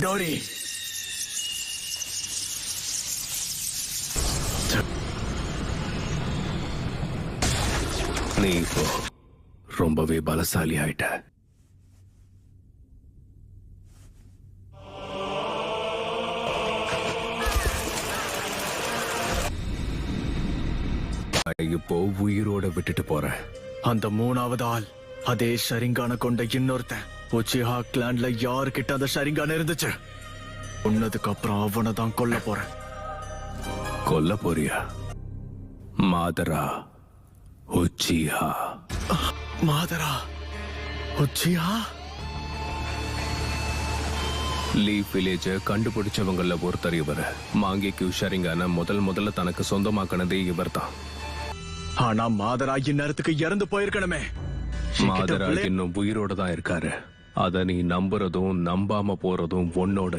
மிடோரி, நீ இப்போ ரொம்பவே பலசாலி ஆயிட்ட. இப்போ உயிரோட விட்டுட்டு போறேன். அந்த மூணாவது ஆள் அதே ஷரிங்கான கொண்ட இன்னொருத்தன். உச்சிஹா கிளான்ல யாருக்கிட்ட அந்த ஷரிங்கான இருந்துச்சு? உன்னதுக்கு அப்புறம் அவனை தான் கொல்ல போறேன். கொல்ல போறியா? மாதரா உச்சிஹா. மாதரா உச்சிஹா? லீஃப் வில்லேஜ கண்டுபிடிச்சவங்கள ஒருத்தர் இவர். மாங்கிக்கு ஷரிங்கான முதல்ல தனக்கு சொந்தமாக்கினதே இவர் தான். ஆனா மாதரா இந்நேரத்துக்கு இறந்து போயிருக்கணுமே. மாதரா இன்னும் உயிரோட தான் இருக்காரு. அத நீ நம்புறதும் நம்பாம போறதும் உன்னோட